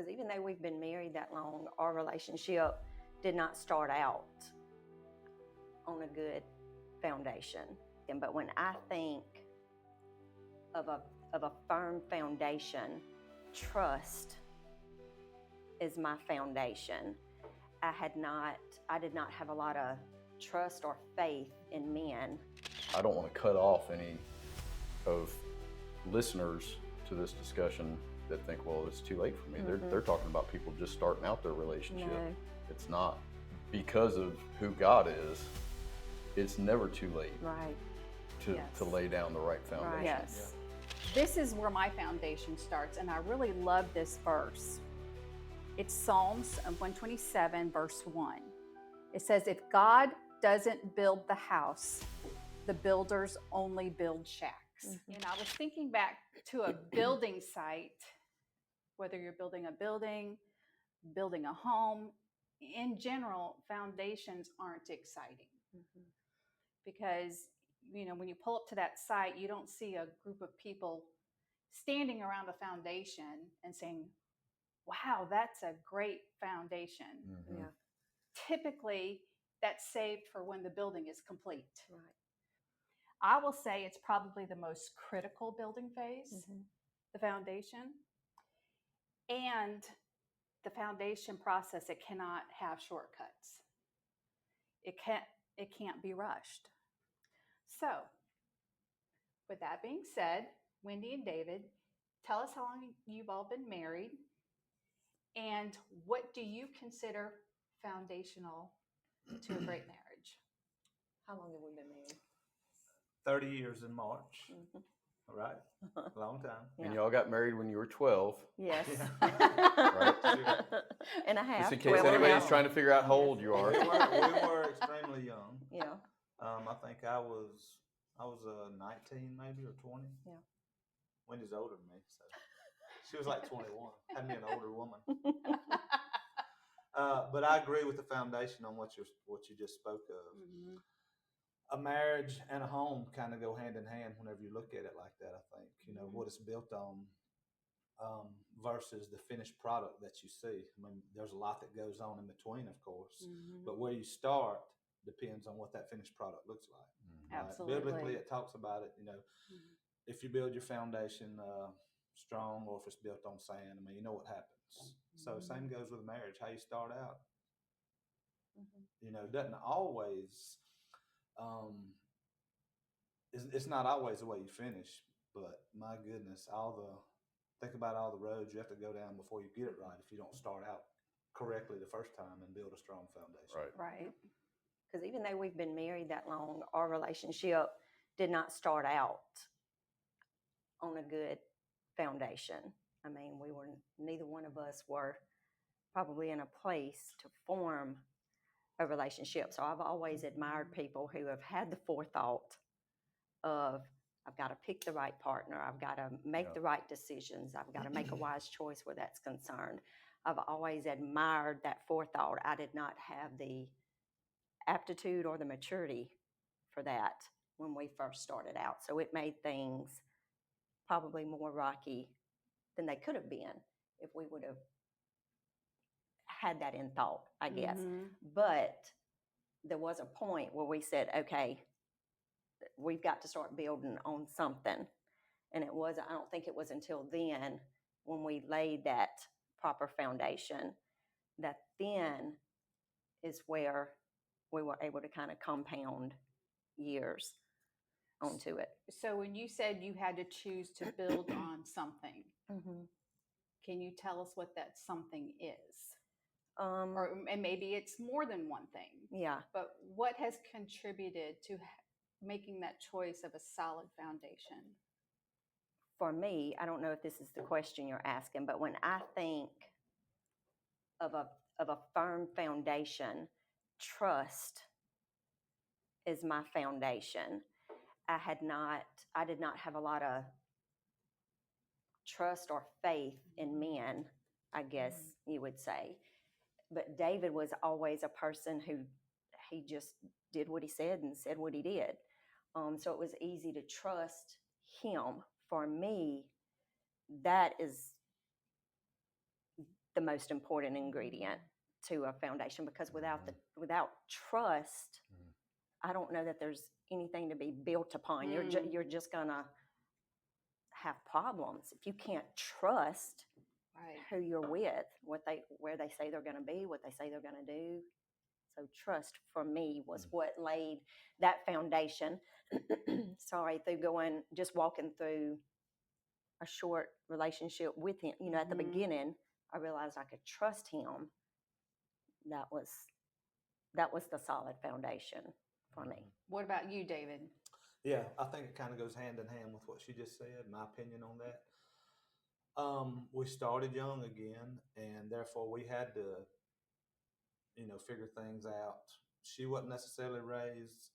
because even though we've been married that long, our relationship did not start out on a good foundation. But when I think of a firm foundation, trust is my foundation. I did not have a lot of trust or faith in men. I don't want to cut off any of listeners to this discussion that think, well, it's too late for me. They're talking about people just starting out their relationship. No. It's not. Because of who God is, it's never too late Right. to lay down the right foundation. Right. Yes. This is where my foundation starts, and I really love this verse. It's Psalms 127, verse 1. It says, if God doesn't build the house, the builders only build shacks. Mm-hmm. And I was thinking back to a building site, whether you're building a building, building a home, in general, foundations aren't exciting. Mm-hmm. Because, you know, when you pull up to that site, you don't see a group of people standing around a foundation and saying, wow, that's a great foundation. Mm-hmm. Yeah. Typically, that's saved for when the building is complete. Right. I will say it's probably the most critical building phase, Mm-hmm. the foundation. And the foundation process, it cannot have shortcuts. It can't be rushed. So, with that being said, Wendy and David, tell us how long you've all been married, and what do you consider foundational to a great marriage? How long have we been married? 30 years in March. Mm-hmm. All right. A long time. And y'all got married when you were 12. Yes. Right. And a half. Just in case 12 and a anybody's half. trying to figure out how old you are. We were extremely young. Yeah. I think I was 19 maybe, or 20. Yeah. Wendy's older than me, so she was like 21. Had me an older woman. But I agree with the foundation on what you just spoke of. Mm-hmm. A marriage and a home kind of go hand in hand whenever you look at it like that. I think, you know, what it's built on versus the finished product that you see. I mean, there's a lot that goes on in between, of course, but where you start depends on what that finished product looks like. Right? Absolutely. Biblically, it talks about it, you know, if you build your foundation strong, or if it's built on sand, I mean, you know what happens. So same goes with marriage. How you start out, you know, doesn't always, it's not always the way you finish, but my goodness, think about all the roads you have to go down before you get it right if you don't start out correctly the first time and build a strong foundation. Right. Because even though we've been married that long, our relationship did not start out on a good foundation. I mean, neither one of us were probably in a place to form a relationship. So I've always admired people who have had the forethought of, I've got to pick the right partner. I've got to make the right decisions. I've got to make a wise choice where that's concerned. I've always admired that forethought. I did not have the aptitude or the maturity for that when we first started out. So it made things probably more rocky than they could have been if we would have had that in thought, I guess. But there was a point where we said, okay, we've got to start building on something. And I don't think it was until then, when we laid that proper foundation, that then is where we were able to kind of compound years onto it. So when you said you had to choose to build on something, can you tell us what that something is? And maybe it's more than one thing. Yeah. But what has contributed to making that choice of a solid foundation? For me, I don't know if this is the question you're asking, but when I think of a firm foundation, trust is my foundation. I did not have a lot of trust or faith in men, I guess you would say. But David was always a person who he just did what he said and said what he did. So it was easy to trust him. For me, that is the most important ingredient to a foundation, because without trust, I don't know that there's anything to be built upon. You're just gonna have problems if you can't trust Right. who you're with, where they say they're going to be, what they say they're going to do. So trust for me was what laid that foundation. Sorry, through just walking through a short relationship with him. At the beginning, I realized I could trust him. That was the solid foundation for me. What about you, David? Yeah, I think it kind of goes hand in hand with what she just said, my opinion on that. We started young again, and therefore we had to, figure things out. She wasn't necessarily raised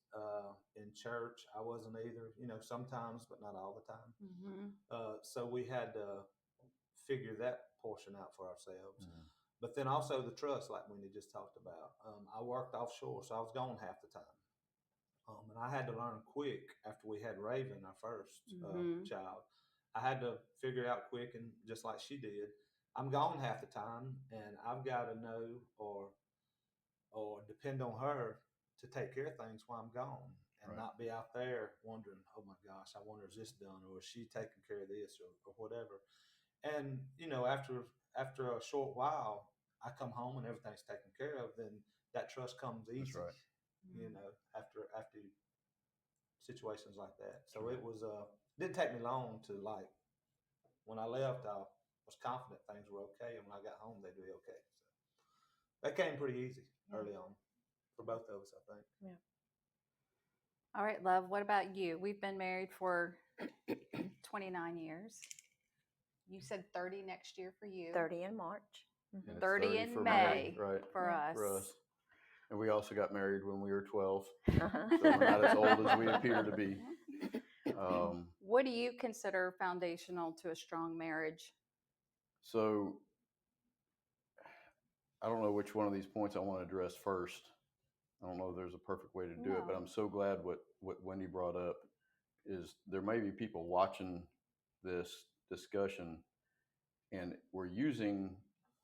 in church. I wasn't either, sometimes, but not all the time. So we had to figure that portion out for ourselves. But then also the trust, like Wendy just talked about. I worked offshore, so I was gone half the time. And I had to learn quick after we had Raven, our first child. I had to figure it out quick, and just like she did, I'm gone half the time, and I've got to know or depend on her to take care of things while I'm gone, and not be out there wondering, oh my gosh, I wonder is this done, or is she taking care of this, or whatever. And after a short while, I come home and everything's taken care of. Then that trust comes easy. That's right. After situations like that. So it was didn't take me long to, like, when I left, I was confident things were okay, and when I got home, they'd be okay. So that came pretty easy early on for both of us, I think. Yeah. All right, love. What about you? We've been married for 29 years. You said 30 next year for you. 30 in March. And it's 30 in for May, right, for us. for us. And we also got married when we were 12. Uh-huh. So we're not as old as we appear to be. What do you consider foundational to a strong marriage? So I don't know which one of these points I want to address first. I don't know if there's a perfect way to do it, but I'm so glad what Wendy brought up is there may be people watching this discussion, and we're using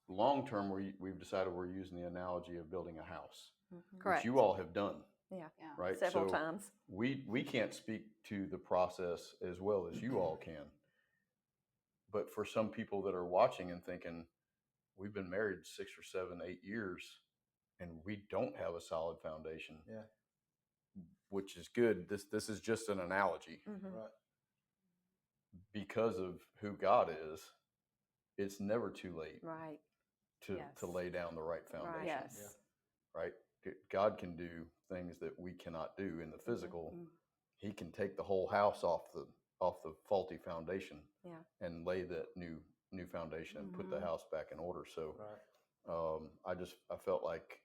long-term, we've decided we're using the analogy of building a house, Correct. which you all have done. Yeah. Right. Several So times. We can't speak to the process as well as you all can. But for some people that are watching and thinking, we've been married 6 or 7, 8 years, and we don't have a solid foundation. Yeah. Which is good. This is just an analogy. Right. Because of who God is, it's never too late. Right. To lay down the right foundation. Yes. Yeah. Right? God can do things that we cannot do in the physical. He can take the whole house off the faulty foundation and lay that new foundation and put the house back in order. So I felt like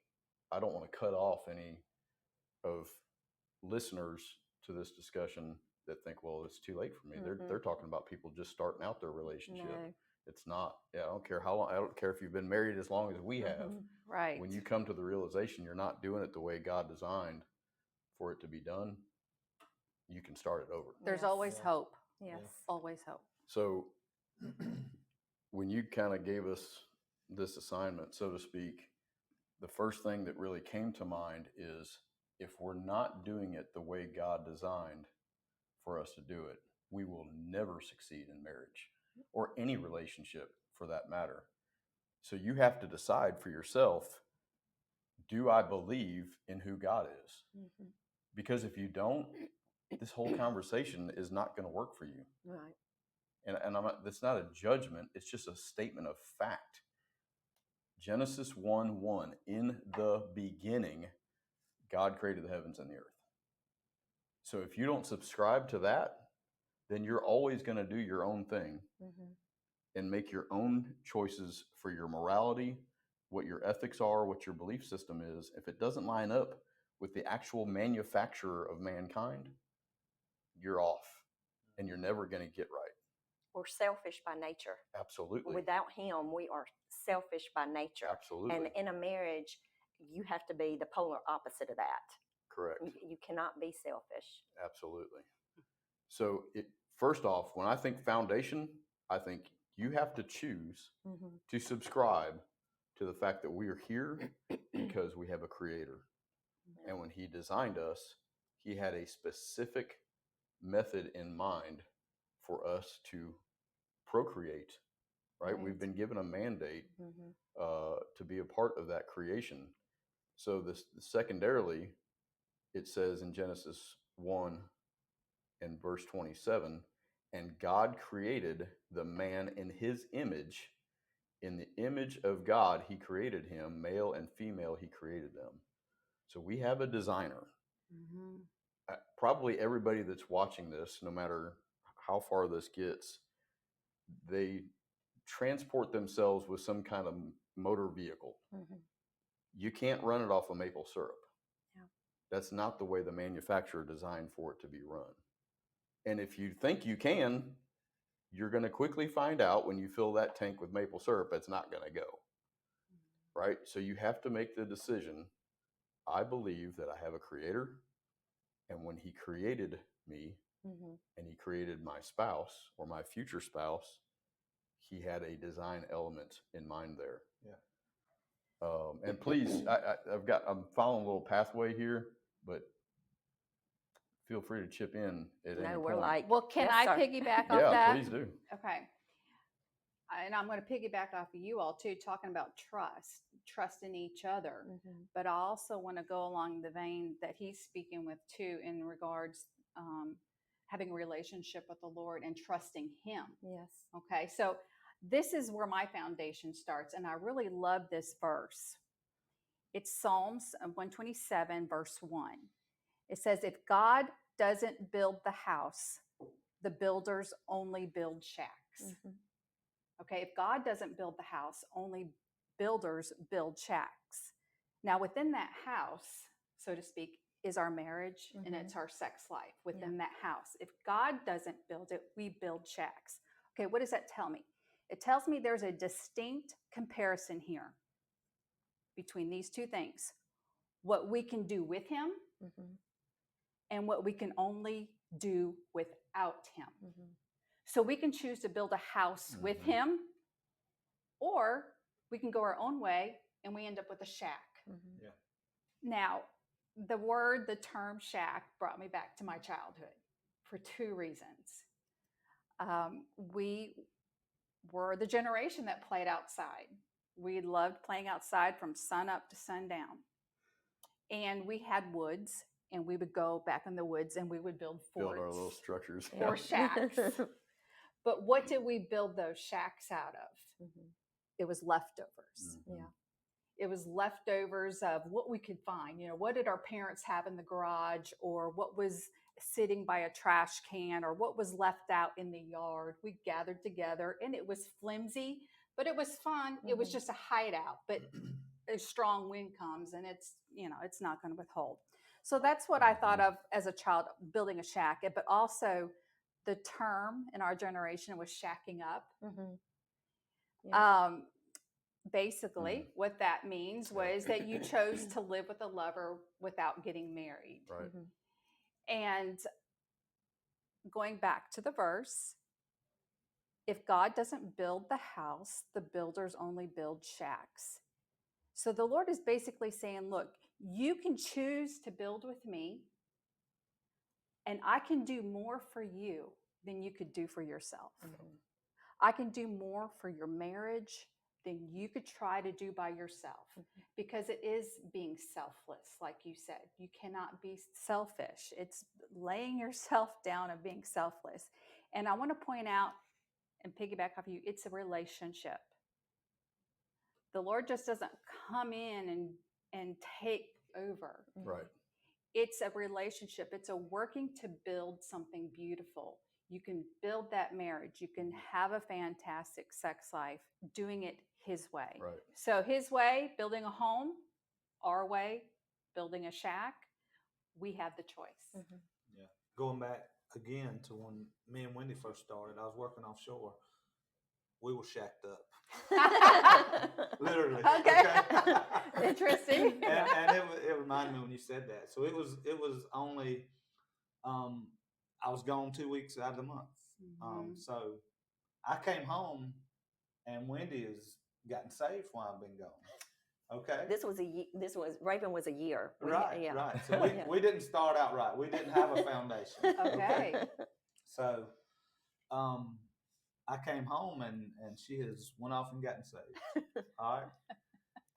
I don't want to cut off any of listeners to this discussion that think, well, it's too late for me. They're talking about people just starting out their relationship. No. It's not. Yeah, I don't care how long. I don't care if you've been married as long as we have. Right. When you come to the realization you're not doing it the way God designed for it to be done, you can start it over. There's always hope. Yes. Always hope. So when you kind of gave us this assignment, so to speak, the first thing that really came to mind is if we're not doing it the way God designed for us to do it, we will never succeed in marriage or any relationship for that matter. So you have to decide for yourself, do I believe in who God is? Because if you don't, this whole conversation is not going to work for you. Right. And that's not a judgment. It's just a statement of fact. Genesis 1:1, in the beginning, God created the heavens and the earth. So if you don't subscribe to that, then you're always going to do your own thing and make your own choices for your morality, what your ethics are, what your belief system is. If it doesn't line up with the actual manufacturer of mankind, you're off and you're never going to get right. We're selfish by nature. Absolutely. Without him, we are selfish by nature. Absolutely. And in a marriage, you have to be the polar opposite of that. Correct. You cannot be selfish. Absolutely. So first off, when I think foundation, I think You have to choose Mhm. to subscribe to the fact that we are here because we have a creator. And when he designed us, he had a specific method in mind for us to procreate, right? We've Right. been given a mandate Mhm. to be a part of that creation. So this secondarily, it says in Genesis 1 and verse 27, and God created the man in his image. In the image of God, he created him, male and female, he created them. So we have a designer. Mhm. Probably everybody that's watching this, no matter how far this gets, they transport themselves with some kind of motor vehicle. Mhm. You can't run it off of maple syrup. Yeah. That's not the way the manufacturer designed for it to be run. And if you think you can, you're going to quickly find out when you fill that tank with maple syrup, it's not going to go. Right? So you have to make the decision. I believe that I have a creator, and when he created me Mhm. and he created my spouse or my future spouse, he had a design element in mind there. Yeah. And please, I'm following a little pathway here, but feel free to chip in at any No, we're point. like, Well, can yes, I sir. piggyback off Yeah, that? please do. Okay. And I'm going to piggyback off of you all too, talking about trust in each other. Mhm. But I also want to go along the vein that he's speaking with too, in regards having a relationship with the Lord and trusting Him. Yes. Okay, so this is where my foundation starts, and I really love this verse. It's Psalms 127, verse 1. It says, "If God doesn't build the house, the builders only build shacks." Mhm. Okay, if God doesn't build the house, only builders build shacks. Now, within that house, so to speak, is our marriage and Mhm. it's our sex life within that house. If God doesn't build it, we build shacks. Okay, what does that tell me? It tells me there's a distinct comparison here between these two things: what we can do with Him Mhm. and what we can only do without Him. Mhm. So we can choose to build a house with Mhm. Him, or we can go our own way and we end up with a shack. Mhm. Yeah. Now, the term shack brought me back to my childhood for two reasons. We were the generation that played outside. We loved playing outside from sun up to sundown. And we had woods, and we would go back in the woods and we would build Build forts our little structures. or shacks. But what did we build those shacks out of? Mhm. It was leftovers. Mhm. Yeah. It was leftovers of what we could find. You know, what did our parents have in the garage, or what was sitting by a trash can, or what was left out in the yard? We gathered together, and it was flimsy, but it was fun. It was Mhm. just a hideout, but a strong wind comes and it's not going to withhold. So that's what I thought of as a child, building a shack. But also the term in our generation was shacking up. Mhm. Yeah. Basically what that means was that you chose to live with a lover without getting married. Right. Mhm. And going back to the verse, if God doesn't build the house, the builders only build shacks. So the Lord is basically saying, look, you can choose to build with me, and I can do more for you than you could do for yourself. Mhm. I can do more for your marriage than you could try to do by yourself, because it is being selfless. Like you said, you cannot be selfish. It's laying yourself down and being selfless. And I want to point out and piggyback off you, it's a relationship. The Lord just doesn't come in and take over. Right. It's a relationship. It's a working to build something beautiful. You can build that marriage. You can have a fantastic sex life doing it His way. Right. So His way, building a home; our way, building a shack. We have the choice. Mhm. Yeah. Going back again to when me and Wendy first started, I was working offshore. We were shacked up. Literally. Okay. Interesting. And it reminded me when you said that. So it was only I was gone 2 weeks out of the month. Mhm. So I came home and Wendy has gotten saved while I've been gone. Okay. This was Raven was a year. Right, Yeah. right. So we didn't start out right. We didn't have a foundation. Okay. So I came home and she has went off and gotten saved. All right.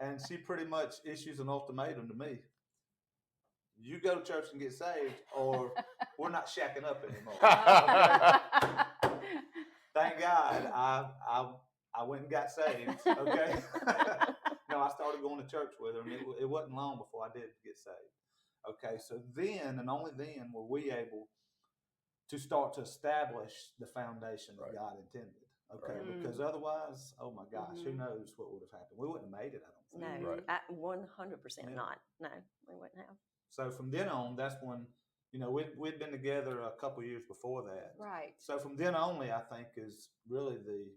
And she pretty much issues an ultimatum to me. You go to church and get saved, or we're not shacking up anymore. Thank God I went and got saved. Okay. No, I started going to church with her, and it wasn't long before I did get saved. Okay, so then and only then were we able to start to establish the foundation that Right. God intended. Okay, Right. because otherwise, oh my gosh, who Mhm. knows what would have happened? We wouldn't have made it, I don't think. No, Right. 100% Yeah. not. No, we wouldn't have. So from then on, that's when, we'd been together a couple years before that. Right. So from then only, I think, is really the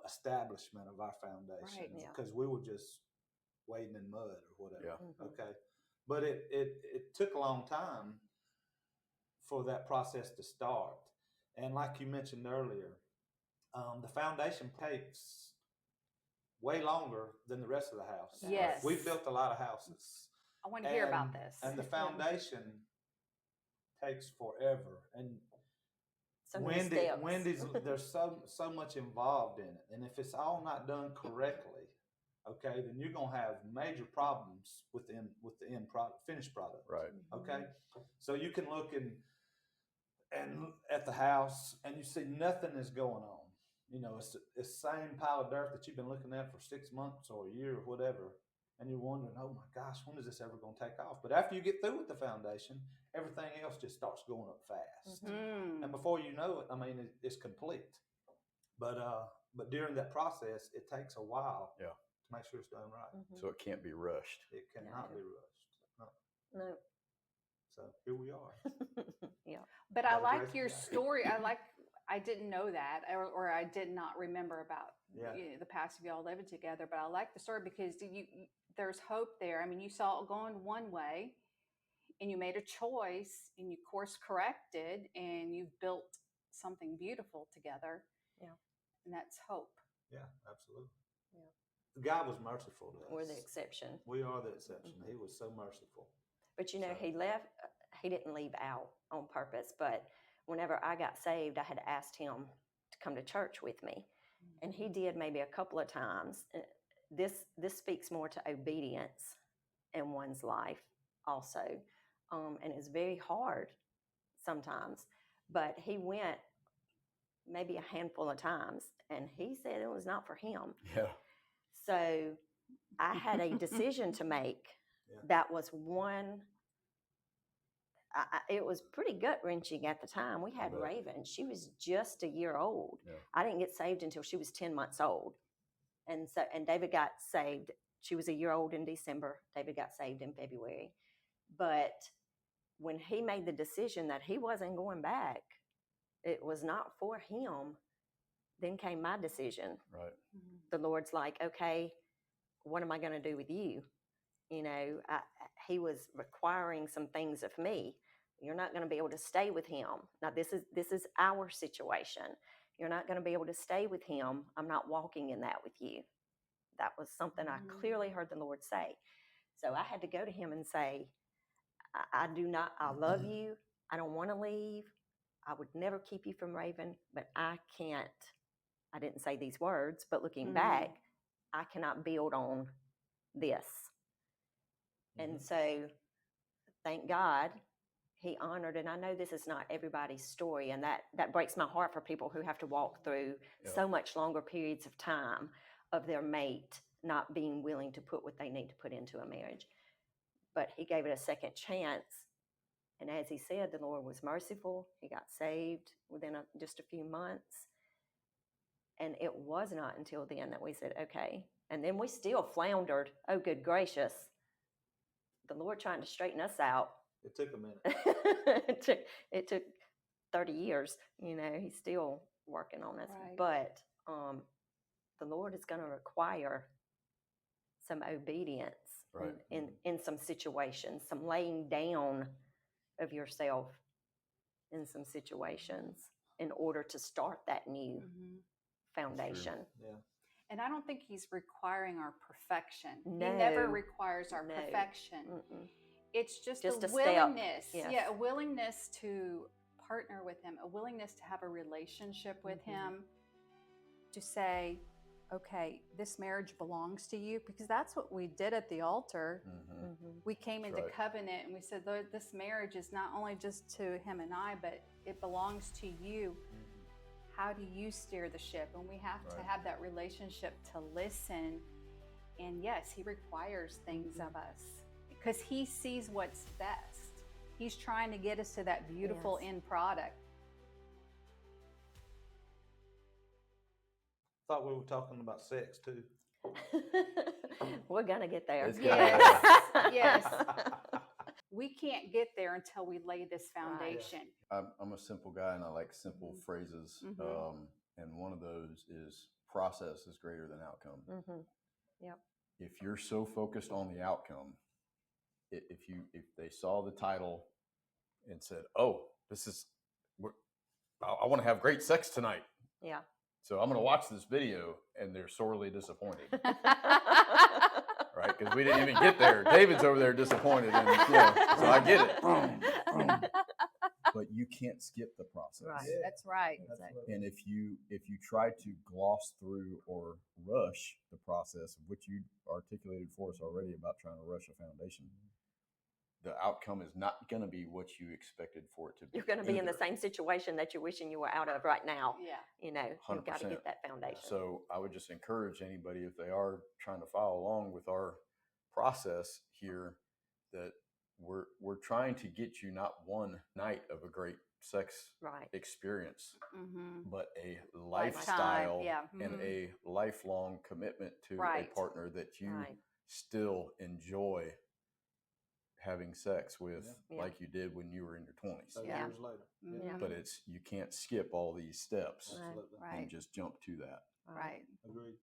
establishment of our foundation. Right, yeah. Because we were just wading in mud or whatever. Yeah. Mhm. Okay. But it took a long time for that process to start. And like you mentioned earlier, the foundation takes way longer than the rest of the house. Yes. We've built a lot of houses. I want to hear about this. And the foundation takes forever. And So many steps. Wendy's there's so much involved in it. And if it's all not done correctly, okay, then you're gonna have major problems with the end product, finished product. Right. Okay. So you can look and at the house and you see nothing is going on. It's the same pile of dirt that you've been looking at for 6 months or a year or whatever. And you're wondering, oh my gosh, when is this ever going to take off? But after you get through with the foundation, everything else just starts going up fast. Mm. And before you know it, I mean, it's complete. But during that process, it takes a while Yeah. to make sure it's done right. Mhm. So it can't be rushed. It cannot No. be rushed. No. No. So here we are. Yeah. But By I the like grace your of God. story. I didn't know that, or I did not remember about Yeah. the past of y'all living together. But I like the story because there's hope there. I mean, you saw it going one way, and you made a choice, and you course corrected, and you've built something beautiful together. Yeah. And that's hope. Yeah, absolutely. Yeah. God was merciful to us. We're the exception. We are the exception. He was so merciful. But So- he didn't leave out on purpose. But whenever I got saved, I had asked him to come to church with me. And he did maybe a couple of times. This speaks more to obedience in one's life also. And it's very hard sometimes. But he went maybe a handful of times, and he said it was not for him. Yeah. So I had a decision to make. Yeah. That was one. It was pretty gut-wrenching at the time. We had bet. Raven. She was just a year old. Yeah. I didn't get saved until she was 10 months old. And David got saved. She was a year old in December. David got saved in February. But when he made the decision that he wasn't going back, it was not for him, then came my decision. Right. The Lord's like, okay, what am I going to do with you? He was requiring some things of me. You're not going to be able to stay with him. Now, this is our situation. You're not going to be able to stay with him. I'm not walking in that with you. That was something I clearly heard the Lord say. So I had to go to him and say, I love you. I don't want to leave. I would never keep you from Raven, but I can't. I didn't say these words, but looking back, I cannot build on this. And so, thank God, he honored, and I know this is not everybody's story, and that breaks my heart for people who have to walk through so much longer periods of time of their mate not being willing to put what they need to put into a marriage. But he gave it a second chance, and as he said, the Lord was merciful. He got saved within just a few months, and it was not until then that we said, okay. And then we still floundered. Oh, good gracious. The Lord trying to straighten us out. It took a minute. it took 30 years. He's still working on us. Right. But the Lord is going to require some obedience Right. in some situations, some laying down of yourself in some situations in order to start that new foundation. Yeah. And I don't think he's requiring our perfection. He never No. requires our No. perfection. Mm-mm. It's just Just a a step. willingness. Yes. Yeah, a willingness to partner with him, a willingness to have a relationship with Mhm. him, to say, okay, this marriage belongs to you, because that's what we did at the altar. Mhm. Mhm. We came That's into right. covenant and we said, "Lord, this marriage is not only just to him and I, but it belongs to you. How do you steer the ship?" And we have to Right. have that relationship to listen. And yes, he requires things of us because he sees what's best. He's trying to get us to that beautiful Yes. end product. Thought we were talking about sex too. We're gonna get there. It's Yes, yes. We can't get there until we lay this foundation. I'm a simple guy and I like simple Mhm. phrases. Mhm. And one of those is process is greater than outcome. Mhm. If you're so focused on the outcome, if they saw the title and said, "Oh, I want to have great sex tonight," Yeah. so I'm going to watch this video, and they're sorely disappointed, right? Because we didn't even get there. David's over there disappointed, and so I get it. But you can't skip the process. Right. Yeah. That's right. Absolutely. And if you try to gloss through or rush the process, of which you articulated for us already about trying to rush a foundation, the outcome is not going to be what you expected for it to be. You're going to be in the either. same situation that you're wishing you were out of right now. Yeah. You've got to 100%. get that foundation. So I would just encourage anybody, if they are trying to follow along with our process here, that we're trying to get you not one night of a great sex Right. experience, Mhm. but a Lifetime, lifestyle yeah. and Mhm. a lifelong commitment to Right. a partner that you Right. still enjoy having sex with, Yeah. like you did when you were in your 20s. 30 Yeah. years later. Mhm. But you can't skip all these steps Absolutely. Right. and just jump to that. Right. Agreed.